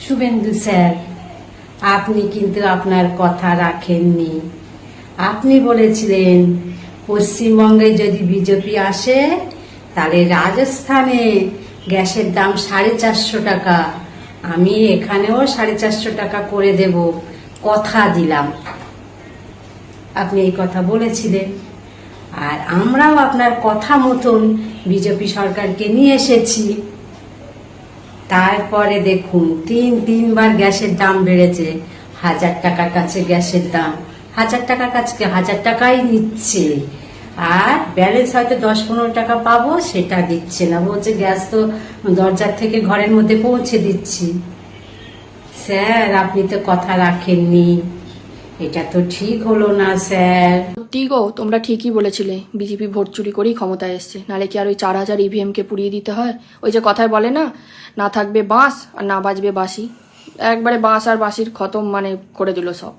Suvendu sir, আপনি কিন্তু আপনার কথা রাখেননি। আপনি বলেছিলেন পশ্চিমবঙ্গে যদি বিজেপি আসে তাহলে রাজস্থানে গ্যাসের দাম 450 টাকা, আমি এখানেও 450 টাকা করে দেব, কথা দিলাম। আপনি এই কথা বলেছিলেন, আর আমরাও আপনার কথা মতন বিজেপি সরকারকে নিয়ে এসেছি। তারপরে দেখুন তিনবার গ্যাসের দাম বেড়েছে। 1000 টাকার কাছে গ্যাসের দাম, 1000 টাকার কাছে 1000 টাকাই নিচ্ছে, আর ব্যালেন্স হয়তো 10-15 টাকা পাবো, সেটা দিচ্ছে না। বলছে গ্যাস তো দরজার থেকে ঘরের মধ্যে পৌঁছে দিচ্ছি। স্যার, আপনি তো কথা রাখেননি, এটা তো ঠিক হলো না স্যার। সত্যি গো, তোমরা ঠিকই বলেছিলে, বিজেপি ভোট চুরি করেই ক্ষমতায় এসছে, নাহলে কি আর ওই 4000 ইভিএম কে পুড়িয়ে দিতে হয়? ওই যে কথায় বলে না, না থাকবে বাঁশ আর না বাজবে বাঁশি, একবারে বাঁশ আর বাঁশির খতম মানে করে দিল সব।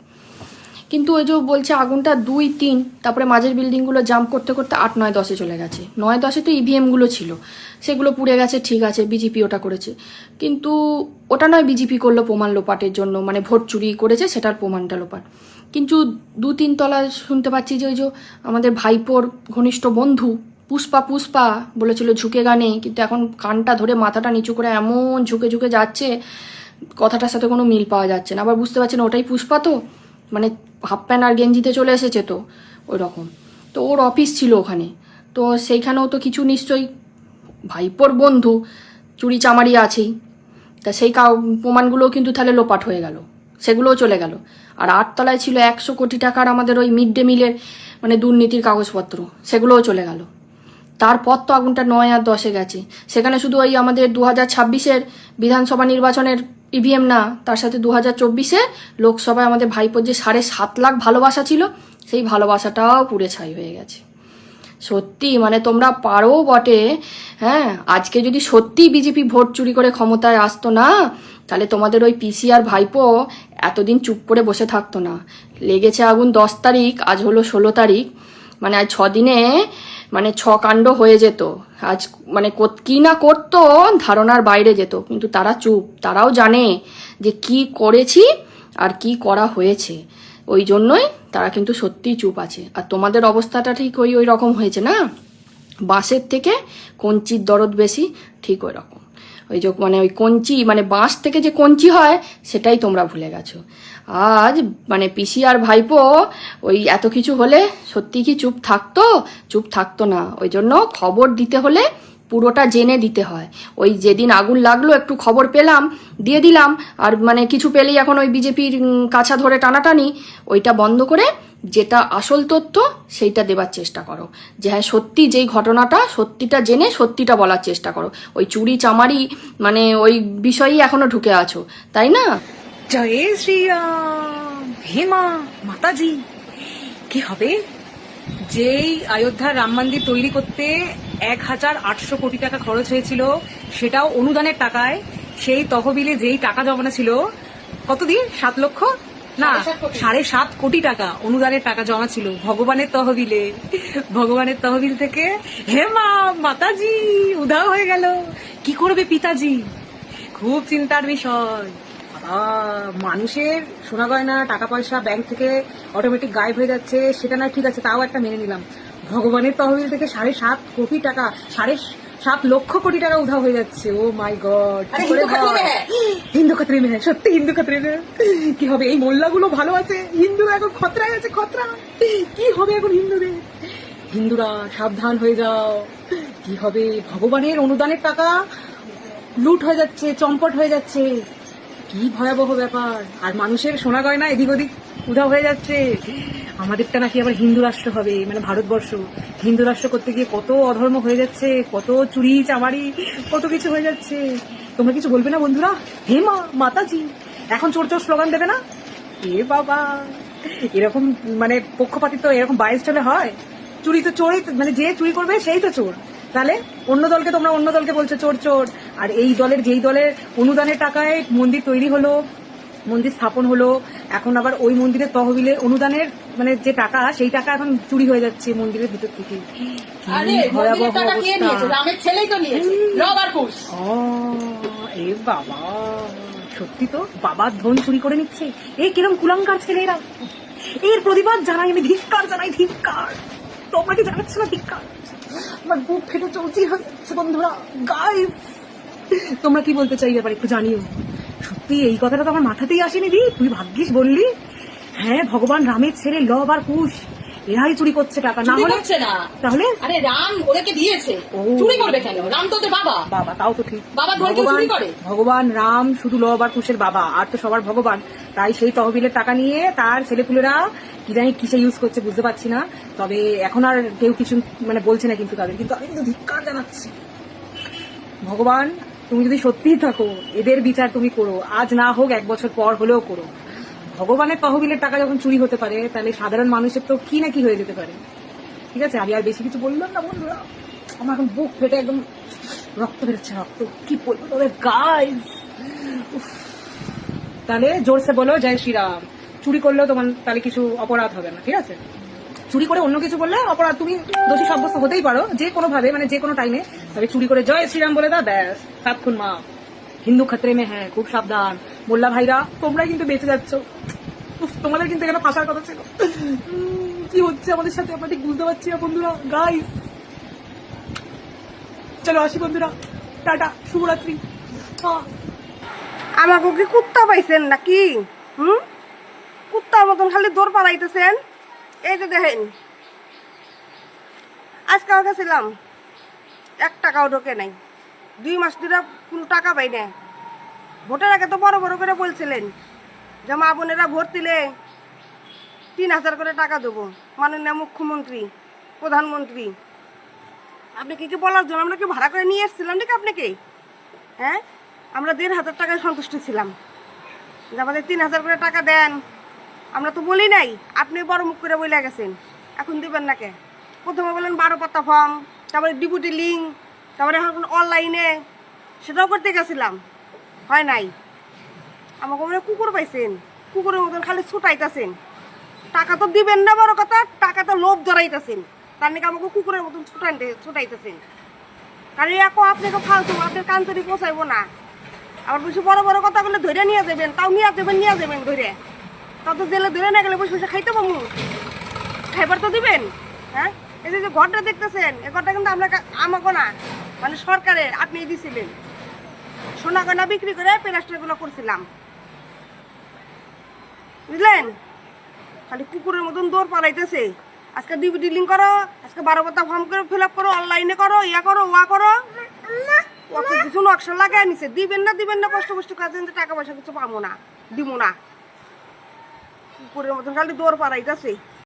কিন্তু ওই যে বলছে আগুনটা 2-3, তারপরে মাঝের বিল্ডিংগুলো জাম্প করতে করতে 8, 9, 10-এ চলে গেছে। 9, 10-এ তো ইভিএমগুলো ছিল, সেগুলো পুড়ে গেছে, ঠিক আছে, বিজেপি ওটা করেছে। কিন্তু ওটা নয় বিজেপি করলো প্রমাণ লোপাটের জন্য, মানে ভোট চুরি করেছে সেটার প্রমাণটা লোপাট। কিন্তু 2-3 তলায় শুনতে পাচ্ছি যে ওই যে আমাদের ভাইপোর ঘনিষ্ঠ বন্ধু পুষ্পা বলেছিল ঝুঁকে গানে, কিন্তু এখন কানটা ধরে মাথাটা নিচু করে এমন ঝুঁকে ঝুঁকে যাচ্ছে, কথাটার সাথে কোনো মিল পাওয়া যাচ্ছে না। আবার বুঝতে পারছি না ওটাই পুষ্পা, তো মানে হাফ প্যান্ট আর গেঞ্জিতে চলে এসেছে তো ওই রকম। তো ওর অফিস ছিল ওখানে, তো সেইখানেও তো কিছু নিশ্চয়ই ভাইপোর বন্ধু চুরি চামারি আছেই, তা সেই প্রমাণগুলোও কিন্তু তাহলে লোপাট হয়ে গেল, সেগুলোও চলে গেল। আর 8 তলায় ছিল 100 কোটি টাকার আমাদের ওই মিড ডে মিলের মানে দুর্নীতির কাগজপত্র, সেগুলোও চলে গেল। তারপর তো আগুনটা 9 আর 10-এ গেছে, সেখানে শুধু ওই আমাদের 2026-এর বিধানসভা নির্বাচনের ইভিএম না, তার সাথে 2024-এ লোকসভায় আমাদের ভাইপোর যে 7.5 লাখ ভালোবাসা ছিল, সেই ভালোবাসাটাও পুড়ে ছাই হয়ে গেছে। সত্যি মানে তোমরা পারো বটে, হ্যাঁ। আজকে যদি সত্যি বিজেপি ভোট চুরি করে ক্ষমতায় আসতো না, তাহলে তোমাদের ওই পিসি আর ভাইপো এতদিন চুপ করে বসে থাকতো না। লেগেছে আগুন 10 তারিখ, আজ হলো 16 তারিখ, মানে আজ 6 দিনে মানে 6 কাণ্ড হয়ে যেত। আজ মানে কি না করতো ধারণার বাইরে যেত, কিন্তু তারা চুপ। তারাও জানে যে কি করেছি আর কি করা হয়েছে, ওই জন্যই তারা কিন্তু সত্যিই চুপ আছে। আর তোমাদের অবস্থাটা ঠিক ওই রকম হয়েছে না, বাঁশের থেকে কঞ্চির দরদ বেশি, ঠিক ওই রকম। ওই যে মানে ওই কঞ্চি মানে বাঁশ থেকে যে কঞ্চি হয় সেটাই তোমরা ভুলে গেছো। আজ মানে পিসি আর ভাইপো ওই এত কিছু হলে সত্যি কি চুপ থাকতো না। ওই জন্য খবর দিতে হলে পুরোটা জেনে দিতে হয়। ওই যেদিন আগুন লাগলো একটু খবর পেলাম, দিয়ে দিলাম, আর মানে কিছু পেলেই এখন ওই বিজেপির কাছা ধরে টানাটানি, ওইটা বন্ধ করে যেটা আসল তথ্য সেইটা দেবার চেষ্টা করো। যে হ্যাঁ সত্যি যেই ঘটনাটা, সত্যিটা জেনে সত্যিটা বলার চেষ্টা করো। ওই চুরি চামারি মানে ওই বিষয়েই এখনো ঢুকে আছো, তাই না? জয় শ্রীরাম, হে মা মাতাজি। কি হবে? যেই অযোধ্যার রাম মন্দির তৈরি করতে 1800 কোটি টাকা খরচ হয়েছিল, সেটাও অনুদানের টাকায়, সেই তহবিলে যেই টাকা জমানো ছিল, কতদিন 7 লক্ষ না 7.5 কোটি টাকা অনুদানের টাকা জমা ছিল ভগবানের তহবিলে। ভগবানের তহবিল থেকে হে মা মাতাজি উধাও হয়ে গেল। কি করবে পিতাজি? খুব চিন্তার বিষয়। মানুষের সোনা গয়না টাকা পয়সা ব্যাংক থেকে অটোমেটিক গায়েব হয়ে যাচ্ছে, সেটা না ঠিক আছে, তাও একটা মেনে নিলাম। ভগবানের তহবিল থেকে 7.5 কোটি টাকা, 7.5 লক্ষ কোটি টাকা উধাও হয়ে যাচ্ছে। ও মাই গড! হিন্দু খতরে মে হ্যায়, সত্যি হিন্দু খতরে মে। কি হবে? এই মোল্লাগুলো ভালো আছে, হিন্দুরা এখন খতরায় আছে, খতরা। কি হবে এখন হিন্দুদের? হিন্দুরা সাবধান হয়ে যাও। কি হবে? ভগবানের অনুদানের টাকা লুট হয়ে যাচ্ছে, চম্পট হয়ে যাচ্ছে। কি ভয়াবহ ব্যাপার! আর মানুষের সোনা গয়না এদিক ওদিক উধাও হয়ে যাচ্ছে। আমাদেরটা নাকি আবার হিন্দু রাষ্ট্র হবে, মানে ভারতবর্ষ হিন্দু রাষ্ট্র করতে গিয়ে কত অধর্ম হয়ে যাচ্ছে, কত চুরি চামারি, কত কিছু হয়ে যাচ্ছে। তোমরা কিছু বলবে না বন্ধুরা? হে মা মাতাজি, এখন চোর চোর স্লোগান দেবে না? এ বাবা, এরকম মানে পক্ষপাতিত্ব, এরকম বাইশ চলে হয়? চুরি তো চোরই, মানে যে চুরি করবে সেই তো চোর। তাহলে অন্য দলকে তোমরা অন্য দলকে বলছো চোর চোর, আর এই দলের যেই দলের অনুদানের টাকায় মন্দির তৈরি হলো, মন্দির স্থাপন হলো, এখন আবার ওই মন্দিরের তহবিলে অনুদানের মানে যে টাকা, সেই টাকা এখন চুরি হয়ে যাচ্ছে মন্দিরের ভিতর থেকে। ভয়াবহ অবস্থা। এ বাবা, সত্যি তো বাবার ধন চুরি করে নিচ্ছে, এই কিরম কুলাঙ্কার ছেলেরা। এর প্রতিবাদ জানাই আমি, ধিক্কার জানাই, ধিক্কার। তোমরা কি জানাচ্ছ না ধিক্কার? আমার বুক ফেটে চলছি হচ্ছে বন্ধুরা, গাইস তোমরা কি বলতে চাই ব্যাপারে একটু জানিও। সত্যি এই কথাটা তো আমার মাথাতেই আসেনি দি, তুই ভাগ্যিস বললি। হ্যাঁ, ভগবান রামের ছেলে লব আর কুশ এরাই চুরি করছে টাকা, না চুরি হলে করছে না। তাহলে আরে রাম ওদেরকে দিয়েছে, ও। চুরি করবে কেন? রাম তো ওদের বাবা। বাবা, তাও তো ঠিক। বাবার ধন কেউ চুরি করে? ভগবান রাম শুধু লব আর কুশের বাবা, আর তো সবার ভগবান। তাই সেই তহবিলের টাকা নিয়ে তার ছেলেপুলেরা কি জানি কিসে ইউজ করছে বুঝতে পারছি না। তবে এখন আর কেউ কিছু মানে বলছে না কিন্তু তাদের, কিন্তু আমি কিন্তু ধিক্কার জানাচ্ছি। ভগবান তুমি যদি সত্যিই থাকো, এদের বিচার তুমি করো, আজ না হোক 1 বছর পর হলেও করো। ভগবানের তহবিলের টাকা যখন চুরি হতে পারে, তাহলে সাধারণ মানুষের তো কি না কি হয়ে যেতে পারে। ঠিক আছে, আমি আর বেশি কিছু বললাম না বন্ধুরা, আমার এখন বুক ফেটে একদম রক্ত বেরোচ্ছে, রক্ত। কি বলবো তোদের গাইস। তাহলে জোরসে বলো জয় শ্রীরাম। চুরি করলেও তোমার তাহলে কিছু অপরাধ হবে না, ঠিক আছে? চুরি করে অন্য কিছু করলে অপরাধ, তুমি দোষী সাব্যস্ত হতেই পারো যে কোনো ভাবে, মানে যে কোনো টাইমে। তবে চুরি করে জয় শ্রীরাম বলে দাও, ব্যাস সাত খুন মা। হিন্দু ক্ষেত্রে মে হ্যাঁ, খুব সাবধান। মোল্লা ভাইরা তোমরা কিন্তু বেঁচে যাচ্ছ, তোমাদের কিন্তু এখানে ফাঁসার কথা ছিল। কি হচ্ছে আমাদের সাথে আমরা ঠিক বুঝতে পারছি না বন্ধুরা, গাইস। চলো আসি বন্ধুরা, টাটা, শুভরাত্রি। আমাকে কি কুত্তা পাইছেন নাকি? কুত্তার মতন খালি দৌড় পালাইতেছেন। এই যে দেখেন, আজকে আমার গেছিলাম, 1 টাকাও ঢোকে নাই। 2 মাস ধরে কোনো টাকা পাই না। ভোটের আগে তো বড় বড় করে বলছিলেন যে মা বোনেরা ভোট দিলে 3000 করে টাকা দেবো, মাননীয় মুখ্যমন্ত্রী, প্রধানমন্ত্রী। আপনি কি বলার জন্য আমরা কি ভাড়া করে নিয়ে এসেছিলাম নাকি আপনাকে? হ্যাঁ, আমরা 1500 টাকায় সন্তুষ্ট ছিলাম যে আমাদের 3000 করে টাকা দেন। আমরা তো বলি নাই, আপনি বড় মুখ করে বলে গেছেন। এখন দিবেন না কে? প্রথমে বলেন 12 পাতা ফর্ম, তারপরে ডিপুটি লিঙ্ক, তারপরে এখন অনলাইনে, সেটাও করতে গেছিলাম, হয় নাই। আমাকে মনে হয় কুকুর পাইছেন, কুকুরের মতন খালি ছুটাইতেছেন। টাকা তো দিবেন না, বড় কথা, টাকা তো লোভ ধরাইতেছেন। তার নাকি আমাকে কুকুরের মতন ছুটাইতেছেন। কারণ এখন আপনাকে ফালতু, আপনার কান্তরি পৌঁছাইবো না। আবার বেশি বড় বড় কথা বলে ধরে নিয়ে যাবেন, তাও নিয়ে যাবেন ধরে। তাও তো জেলে ধরে না গেলে বসে বসে খাইতে পাবো, খাইবার তো দিবেন। হ্যাঁ, এই যে ঘরটা দেখতেছেন, এই ঘরটা কিন্তু আমাকে না, মানে সরকারের, আপনি দিছিলেন। সোনা গয়না বিক্রি করে প্লাস্টারগুলো করছিলাম, বুঝলেন? খালি কুকুরের মতন দৌড় পালাইতেছে। আজকে ডিবিটি লিঙ্ক করো, আজকে 12 পাতা ফর্ম করে ফিল আপ করো, অনলাইনে করো, ইয়া করো, ওয়া করো। অত কিছু নকশা লাগাই নিছে। দিবেন না কষ্ট কাজেন, টাকা পয়সা কিছু পাবো না, দিব না। কুকুরের মতন খালি দৌড় পালাইতেছে।